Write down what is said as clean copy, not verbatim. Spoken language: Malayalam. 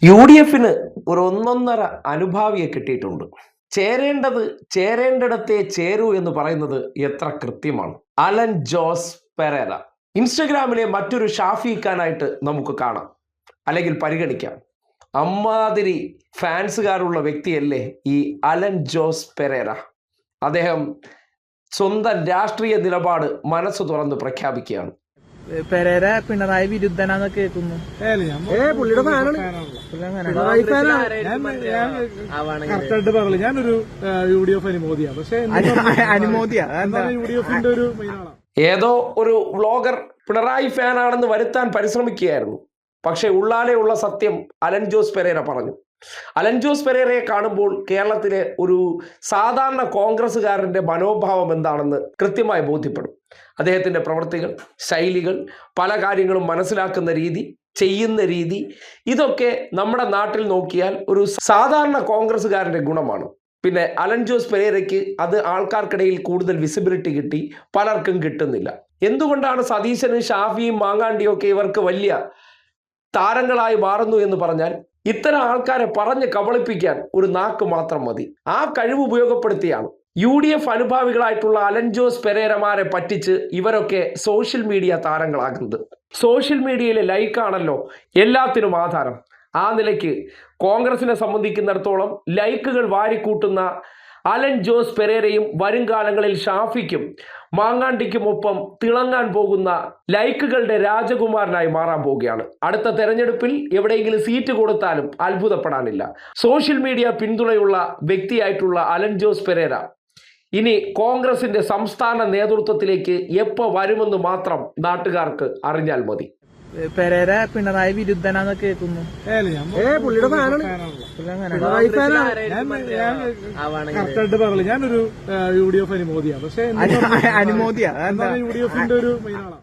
UDFന് ഒരു ഒന്നൊന്നര അനുഭാവിയെ കിട്ടിയിട്ടുണ്ട്. ചേരേണ്ടിടത്തെ ചേരൂ എന്ന് പറയുന്നത് എത്ര കൃത്യമാണ്. അലൻ ജോസ് പെരേര ഇൻസ്റ്റഗ്രാമിലെ മറ്റൊരു ഷാഫി ഖാനായിട്ട് നമുക്ക് കാണാം, അല്ലെങ്കിൽ പരിഗണിക്കാം. അമ്മാതിരി ഫാൻസുകാരുള്ള വ്യക്തിയല്ലേ ഈ അലൻ ജോസ് പെരേര. അദ്ദേഹം സ്വന്തം രാഷ്ട്രീയ നിലപാട് മനസ്സ് തുറന്ന് പ്രഖ്യാപിക്കുകയാണ്. പെരേര പിണറായി വിരുദ്ധനാന്ന് കേൾക്കുന്നു. ഞാനൊരു UDF അനുമോദിയാണ്. പക്ഷേ UDFന്റെ ഒരു മെയിനാണ്. ഏതോ ഒരു വ്ളോഗർ പിണറായി ഫാനാണെന്ന് വരുത്താൻ പരിശ്രമിക്കുകയായിരുന്നു. പക്ഷെ ഉള്ള സത്യം അലൻ ജോസ് പെരേര പറഞ്ഞു. അലൻ ജോസ് പെരേരയെ കാണുമ്പോൾ കേരളത്തിലെ ഒരു സാധാരണ കോൺഗ്രസ്സുകാരൻ്റെ മനോഭാവം എന്താണെന്ന് കൃത്യമായി ബോധ്യപ്പെടും. അദ്ദേഹത്തിൻ്റെ പ്രവൃത്തികൾ, ശൈലികൾ, പല കാര്യങ്ങളും മനസ്സിലാക്കുന്ന രീതി, ചെയ്യുന്ന രീതി, ഇതൊക്കെ നമ്മുടെ നാട്ടിൽ നോക്കിയാൽ ഒരു സാധാരണ കോൺഗ്രസ്സുകാരൻ്റെ ഗുണമാണ്. പിന്നെ അലൻ ജോസ് പെരേരയ്ക്ക് അത് ആൾക്കാർക്കിടയിൽ കൂടുതൽ വിസിബിലിറ്റി കിട്ടി, പലർക്കും കിട്ടുന്നില്ല. എന്തുകൊണ്ടാണ് സതീശനും ഷാഫിയും മാങ്ങാണ്ടിയും ഒക്കെ ഇവർക്ക് വലിയ താരങ്ങളായി മാറുന്നു എന്ന് പറഞ്ഞാൽ, ഇത്തരം ആൾക്കാരെ പറഞ്ഞ് കബളിപ്പിക്കാൻ ഒരു നാക്ക് മാത്രം മതി. ആ കഴിവ് ഉപയോഗപ്പെടുത്തിയാണ് UDF അനുഭാവികളായിട്ടുള്ള അലൻ ജോസ് പെരേരമാരെ പറ്റിച്ച് ഇവരൊക്കെ സോഷ്യൽ മീഡിയ താരങ്ങളാകുന്നത്. സോഷ്യൽ മീഡിയയിലെ ലൈക്കാണല്ലോ എല്ലാത്തിനും ആധാരം. ആ നിലയ്ക്ക് കോൺഗ്രസിനെ സംബന്ധിക്കുന്നിടത്തോളം ലൈക്കുകൾ വാരിക്കൂട്ടുന്ന അലൻ ജോസ് പെരേരയും വരും കാലങ്ങളിൽ ഷാഫിക്കും മാങ്ങാണ്ടിക്കുമൊപ്പം തിളങ്ങാൻ പോകുന്ന ലൈക്കുകളുടെ രാജകുമാരനായി മാറാൻ പോവുകയാണ്. അടുത്ത തെരഞ്ഞെടുപ്പിൽ എവിടെയെങ്കിലും സീറ്റ് കൊടുത്താലും അത്ഭുതപ്പെടാനില്ല. സോഷ്യൽ മീഡിയ പിന്തുണയുള്ള വ്യക്തിയായിട്ടുള്ള അലൻ ജോസ് പെരേര ഇനി കോൺഗ്രസിന്റെ സംസ്ഥാന നേതൃത്വത്തിലേക്ക് എപ്പോൾ വരുമെന്ന് മാത്രം നാട്ടുകാർക്ക് അറിഞ്ഞാൽ മതി. പെരേര പിണറായി വിരുദ്ധനാന്ന് കേൾക്കുന്നു. ഞാനൊരു UDF അനുമോദിയാണ്. പക്ഷേ UDFന്റെ ഒരു മെയിനാണ്.